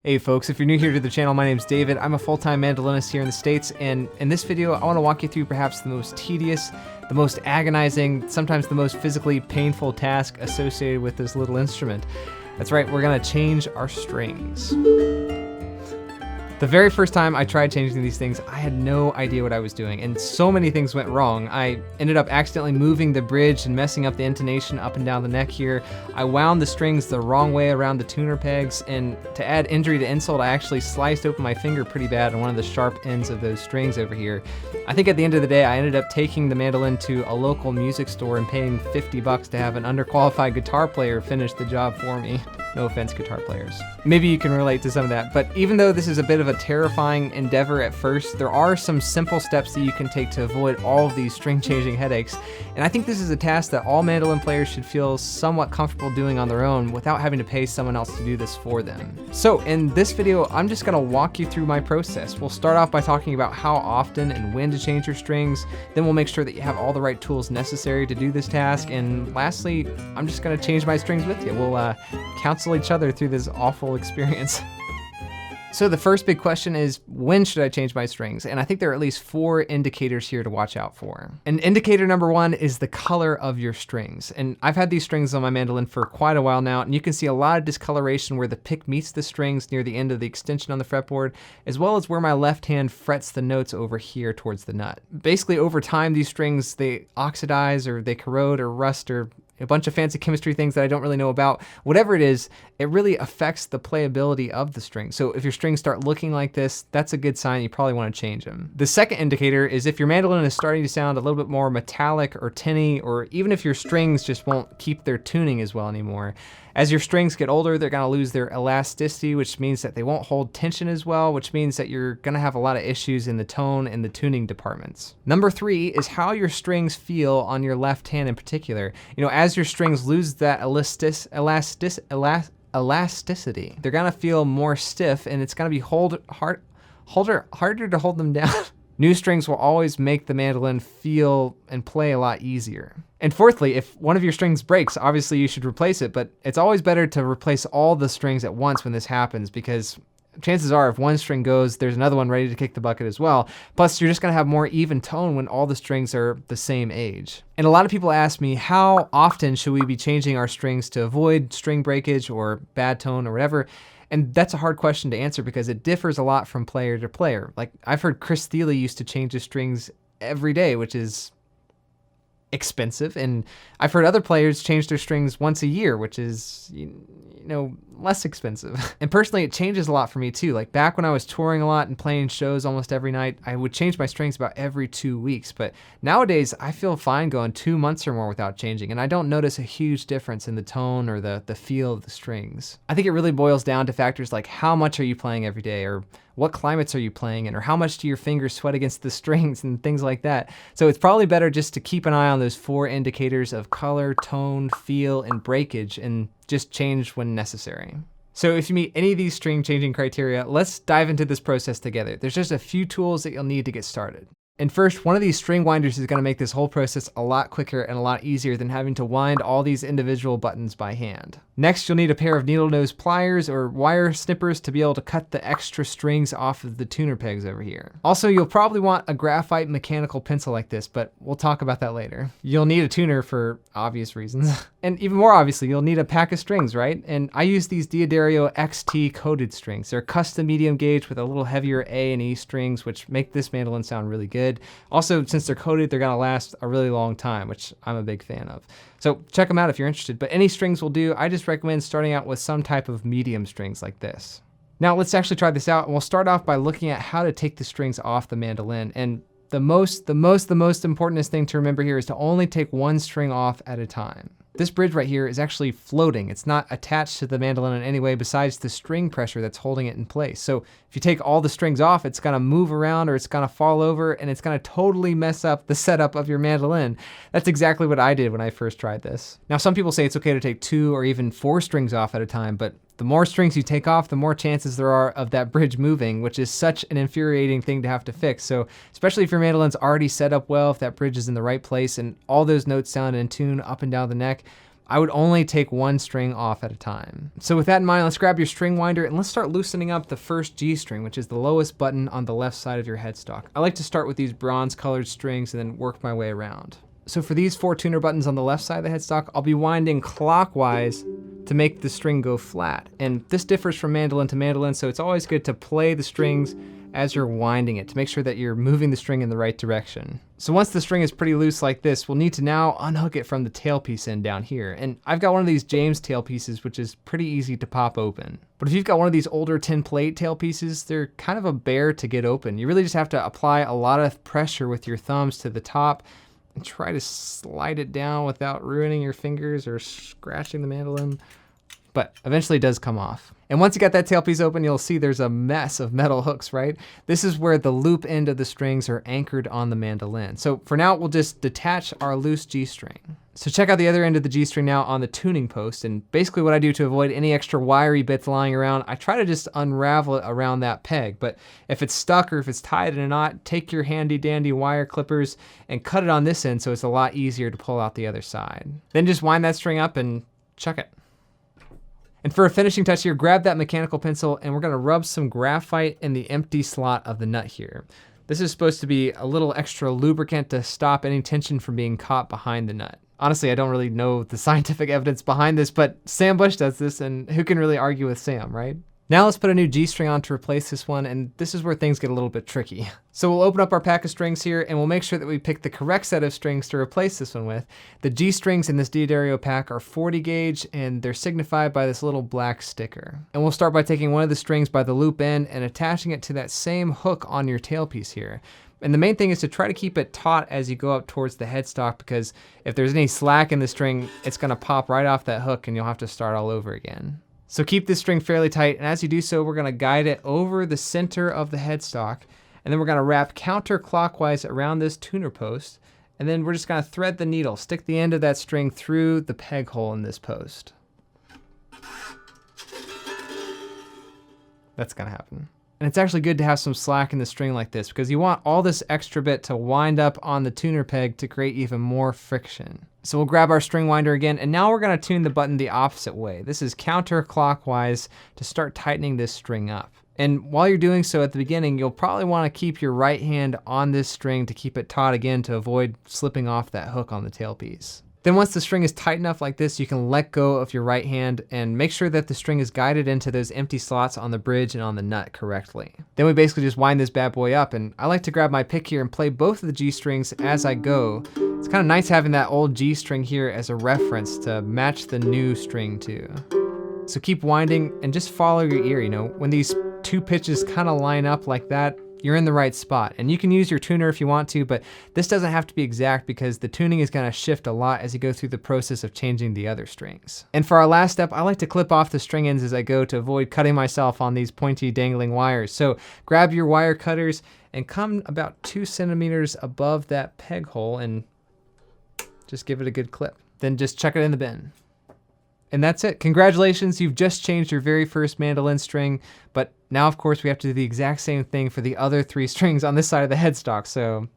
Hey folks, if you're new here to the channel, my name's David. I'm a full-time mandolinist here in the States, and in this video, I want to walk you through perhaps the most tedious, the most agonizing, sometimes the most physically painful task associated with this little instrument. That's right, we're gonna change our strings. The very first time I tried changing these things, I had no idea what I was doing, and so many things went wrong. I ended up accidentally moving the bridge and messing up the intonation up and down the neck here. I wound the strings the wrong way around the tuner pegs, and to add injury to insult, I actually sliced open my finger pretty bad on one of the sharp ends of those strings over here. I think at the end of the day, I ended up taking the mandolin to a local music store and paying $50 to have an underqualified guitar player finish the job for me. No offense, guitar players. Maybe you can relate to some of that, but even though this is a bit of a terrifying endeavor at first, there are some simple steps that you can take to avoid all of these string changing headaches. And I think this is a task that all mandolin players should feel somewhat comfortable doing on their own without having to pay someone else to do this for them. So in this video, I'm just gonna walk you through my process. We'll start off by talking about how often and when to change your strings. Then we'll make sure that you have all the right tools necessary to do this task. And lastly, I'm just gonna change my strings with you. We'll counsel each other through this awful experience. So the first big question is, when should I change my strings? And I think there are at least 4 indicators here to watch out for. And indicator number 1 is the color of your strings. And I've had these strings on my mandolin for quite a while now, and you can see a lot of discoloration where the pick meets the strings near the end of the extension on the fretboard, as well as where my left hand frets the notes over here towards the nut. Basically, over time, these strings, they oxidize or they corrode or rust or a bunch of fancy chemistry things that I don't really know about. Whatever it is, it really affects the playability of the string. So if your strings start looking like this, that's a good sign. You probably want to change them. The second indicator is if your mandolin is starting to sound a little bit more metallic or tinny, or even if your strings just won't keep their tuning as well anymore. As your strings get older, they're gonna lose their elasticity, which means that they won't hold tension as well, which means that you're gonna have a lot of issues in the tone and the tuning departments. Number 3 is how your strings feel on your left hand in particular. You know, as your strings lose that elasticity, they're gonna feel more stiff, and it's gonna be harder to hold them down. New strings will always make the mandolin feel and play a lot easier. And fourthly, if one of your strings breaks, obviously you should replace it, but it's always better to replace all the strings at once when this happens, because chances are if one string goes, there's another one ready to kick the bucket as well. Plus, you're just gonna have more even tone when all the strings are the same age. And a lot of people ask me, how often should we be changing our strings to avoid string breakage or bad tone or whatever? And that's a hard question to answer because it differs a lot from player to player. Like, I've heard Chris Thiele used to change his strings every day, which is expensive. And I've heard other players change their strings once a year, which is, you know, less expensive. And personally, it changes a lot for me too. Like back when I was touring a lot and playing shows almost every night, I would change my strings about every 2 weeks. But nowadays, I feel fine going 2 months or more without changing, and I don't notice a huge difference in the tone or the feel of the strings. I think it really boils down to factors like how much are you playing every day, or what climates are you playing in, or how much do your fingers sweat against the strings and things like that. So it's probably better just to keep an eye on those 4 indicators of color, tone, feel, and breakage, and just change when necessary. So if you meet any of these string changing criteria, let's dive into this process together. There's just a few tools that you'll need to get started. And first, one of these string winders is gonna make this whole process a lot quicker and a lot easier than having to wind all these individual buttons by hand. Next, you'll need a pair of needle nose pliers or wire snippers to be able to cut the extra strings off of the tuner pegs over here. Also, you'll probably want a graphite mechanical pencil like this, but we'll talk about that later. You'll need a tuner for obvious reasons. And even more obviously, you'll need a pack of strings, right? And I use these D'Addario XT coated strings. They're custom medium gauge with a little heavier A and E strings, which make this mandolin sound really good. Also, since they're coated, they're gonna last a really long time, which I'm a big fan of. So check them out if you're interested, but any strings will do. I just recommend starting out with some type of medium strings like this. Now let's actually try this out, and we'll start off by looking at how to take the strings off the mandolin. And the most important thing to remember here is to only take one string off at a time. This bridge right here is actually floating. It's not attached to the mandolin in any way besides the string pressure that's holding it in place. So if you take all the strings off, it's gonna move around or it's gonna fall over, and it's gonna totally mess up the setup of your mandolin. That's exactly what I did when I first tried this. Now, some people say it's okay to take 2 or even 4 strings off at a time, but the more strings you take off, the more chances there are of that bridge moving, which is such an infuriating thing to have to fix. So especially if your mandolin's already set up well, if that bridge is in the right place and all those notes sound in tune up and down the neck, I would only take one string off at a time. So with that in mind, let's grab your string winder and let's start loosening up the first G string, which is the lowest button on the left side of your headstock. I like to start with these bronze colored strings and then work my way around. So for these 4 tuner buttons on the left side of the headstock, I'll be winding clockwise to make the string go flat. And this differs from mandolin to mandolin, so it's always good to play the strings as you're winding it to make sure that you're moving the string in the right direction. So once the string is pretty loose like this, we'll need to now unhook it from the tailpiece end down here. And I've got one of these James tailpieces, which is pretty easy to pop open. But if you've got one of these older tin plate tailpieces, they're kind of a bear to get open. You really just have to apply a lot of pressure with your thumbs to the top and try to slide it down without ruining your fingers or scratching the mandolin. But eventually it does come off. And once you got that tailpiece open, you'll see there's a mess of metal hooks, right? This is where the loop end of the strings are anchored on the mandolin. So for now, we'll just detach our loose G string. So check out the other end of the G string now on the tuning post. And basically what I do to avoid any extra wiry bits lying around, I try to just unravel it around that peg. But if it's stuck or if it's tied in a knot, take your handy dandy wire clippers and cut it on this end so it's a lot easier to pull out the other side. Then just wind that string up and chuck it. And for a finishing touch here, grab that mechanical pencil and we're gonna rub some graphite in the empty slot of the nut here. This is supposed to be a little extra lubricant to stop any tension from being caught behind the nut. Honestly, I don't really know the scientific evidence behind this, but Sam Bush does this and who can really argue with Sam, right? Now let's put a new G string on to replace this one, and this is where things get a little bit tricky. So we'll open up our pack of strings here and we'll make sure that we pick the correct set of strings to replace this one with. The G strings in this D'Addario pack are 40 gauge and they're signified by this little black sticker. And we'll start by taking one of the strings by the loop end and attaching it to that same hook on your tailpiece here. And the main thing is to try to keep it taut as you go up towards the headstock, because if there's any slack in the string, it's gonna pop right off that hook and you'll have to start all over again. So keep this string fairly tight, and as you do so, we're gonna guide it over the center of the headstock, and then we're gonna wrap counterclockwise around this tuner post, and then we're just gonna thread the needle, stick the end of that string through the peg hole in this post. That's gonna happen. And it's actually good to have some slack in the string like this because you want all this extra bit to wind up on the tuner peg to create even more friction. So we'll grab our string winder again, and now we're gonna tune the button the opposite way. This is counterclockwise to start tightening this string up. And while you're doing so at the beginning, you'll probably wanna keep your right hand on this string to keep it taut again to avoid slipping off that hook on the tailpiece. Then once the string is tight enough like this, you can let go of your right hand and make sure that the string is guided into those empty slots on the bridge and on the nut correctly. Then we basically just wind this bad boy up, and I like to grab my pick here and play both of the G strings as I go. It's kind of nice having that old G string here as a reference to match the new string too. So keep winding and just follow your ear, you know, when these two pitches kind of line up like that, you're in the right spot. And you can use your tuner if you want to, but this doesn't have to be exact because the tuning is gonna shift a lot as you go through the process of changing the other strings. And for our last step, I like to clip off the string ends as I go to avoid cutting myself on these pointy dangling wires. So grab your wire cutters and come about 2 centimeters above that peg hole and just give it a good clip. Then just chuck it in the bin. And that's it. Congratulations, you've just changed your very first mandolin string, but now of course we have to do the exact same thing for the other 3 strings on this side of the headstock, so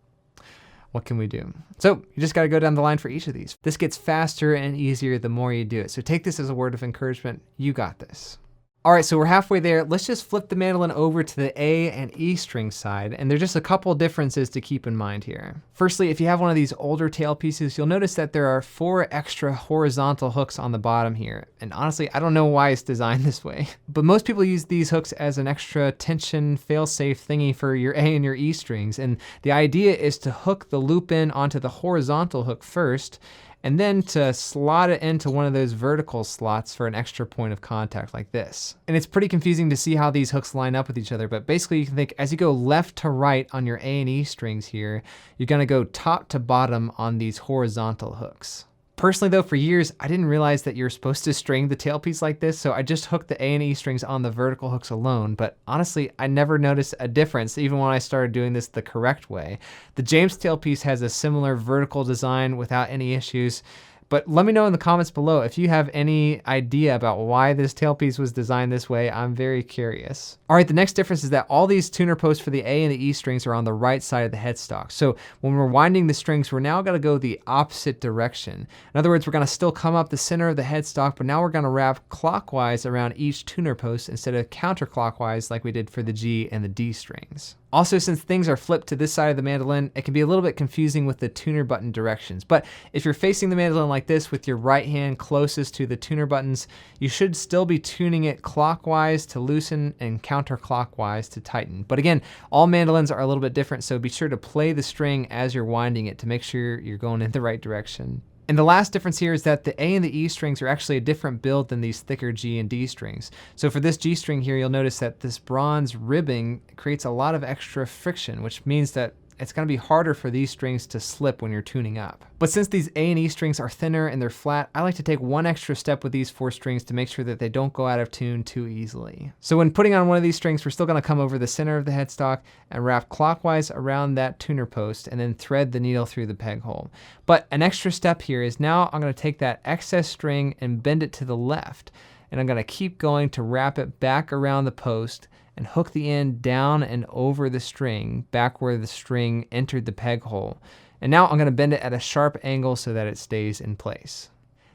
what can we do? So you just gotta go down the line for each of these. This gets faster and easier the more you do it, so take this as a word of encouragement. You got this. All right, so we're halfway there. Let's just flip the mandolin over to the A and E string side, and there's just a couple differences to keep in mind here. Firstly, if you have one of these older tail pieces, you'll notice that there are 4 extra horizontal hooks on the bottom here. And honestly, I don't know why it's designed this way, but most people use these hooks as an extra tension fail-safe thingy for your A and your E strings. And the idea is to hook the loop in onto the horizontal hook first, and then to slot it into one of those vertical slots for an extra point of contact like this. And it's pretty confusing to see how these hooks line up with each other, but basically you can think as you go left to right on your A and E strings here, you're gonna go top to bottom on these horizontal hooks. Personally though, for years, I didn't realize that you're supposed to string the tailpiece like this, so I just hooked the A and E strings on the vertical hooks alone, but honestly, I never noticed a difference even when I started doing this the correct way. The James tailpiece has a similar vertical design without any issues, But let me know in the comments below if you have any idea about why this tailpiece was designed this way. I'm very curious. All right, the next difference is that all these tuner posts for the A and the E strings are on the right side of the headstock. So when we're winding the strings, we're now gonna go the opposite direction. In other words, we're gonna still come up the center of the headstock, but now we're gonna wrap clockwise around each tuner post instead of counterclockwise like we did for the G and the D strings. Also, since things are flipped to this side of the mandolin, it can be a little bit confusing with the tuner button directions. But if you're facing the mandolin like this with your right hand closest to the tuner buttons, you should still be tuning it clockwise to loosen and counterclockwise to tighten. But again, all mandolins are a little bit different, so be sure to play the string as you're winding it to make sure you're going in the right direction. And the last difference here is that the A and the E strings are actually a different build than these thicker G and D strings. So for this G string here, you'll notice that this bronze ribbing creates a lot of extra friction, which means that it's gonna be harder for these strings to slip when you're tuning up. But since these A and E strings are thinner and they're flat, I like to take one extra step with these 4 strings to make sure that they don't go out of tune too easily. So when putting on one of these strings, we're still gonna come over the center of the headstock and wrap clockwise around that tuner post and then thread the needle through the peg hole. But an extra step here is now I'm gonna take that excess string and bend it to the left. And I'm gonna keep going to wrap it back around the post and hook the end down and over the string, back where the string entered the peg hole. And now I'm gonna bend it at a sharp angle so that it stays in place.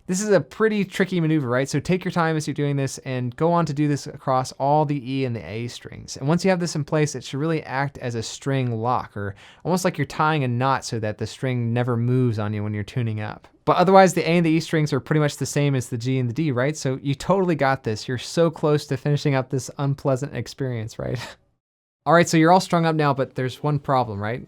This is a pretty tricky maneuver, right? So take your time as you're doing this and go on to do this across all the E and the A strings. And once you have this in place, it should really act as a string lock, or almost like you're tying a knot so that the string never moves on you when you're tuning up. But otherwise, the A and the E strings are pretty much the same as the G and the D, right? So you totally got this. You're so close to finishing up this unpleasant experience, right? All right, so you're all strung up now, but there's one problem, right?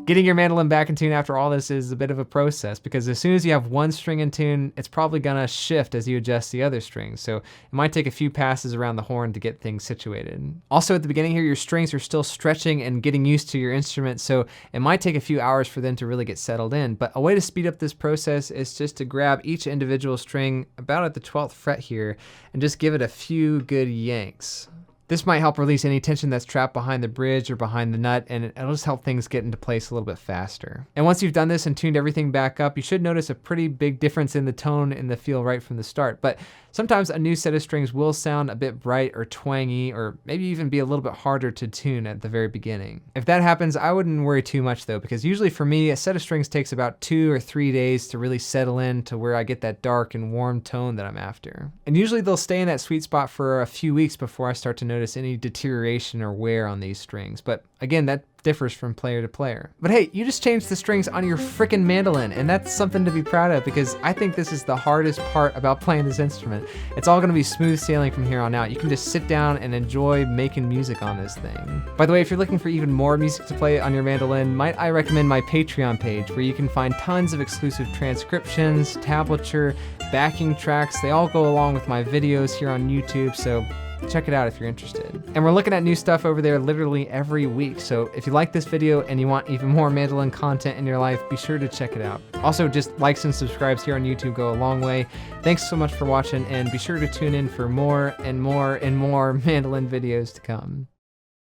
Getting your mandolin back in tune after all this is a bit of a process, because as soon as you have one string in tune, it's probably gonna shift as you adjust the other strings. So it might take a few passes around the horn to get things situated. Also at the beginning here, your strings are still stretching and getting used to your instrument, so it might take a few hours for them to really get settled in. But a way to speed up this process is just to grab each individual string about at the 12th fret here and just give it a few good yanks. This might help release any tension that's trapped behind the bridge or behind the nut, and it'll just help things get into place a little bit faster. And once you've done this and tuned everything back up, you should notice a pretty big difference in the tone and the feel right from the start. But sometimes a new set of strings will sound a bit bright or twangy, or maybe even be a little bit harder to tune at the very beginning. If that happens, I wouldn't worry too much though, because usually for me, a set of strings takes about 2 or 3 days to really settle in to where I get that dark and warm tone that I'm after. And usually they'll stay in that sweet spot for a few weeks before I start to notice any deterioration or wear on these strings. But again, that differs from player to player. But hey, you just changed the strings on your frickin' mandolin, and that's something to be proud of, because I think this is the hardest part about playing this instrument. It's all gonna be smooth sailing from here on out. You can just sit down and enjoy making music on this thing. By the way, if you're looking for even more music to play on your mandolin, might I recommend my Patreon page, where you can find tons of exclusive transcriptions, tablature, backing tracks. They all go along with my videos here on YouTube, so check it out if you're interested. And we're looking at new stuff over there literally every week. So if you like this video and you want even more mandolin content in your life, be sure to check it out. Also, just likes and subscribes here on YouTube go a long way. Thanks so much for watching, and be sure to tune in for more and more and more mandolin videos to come.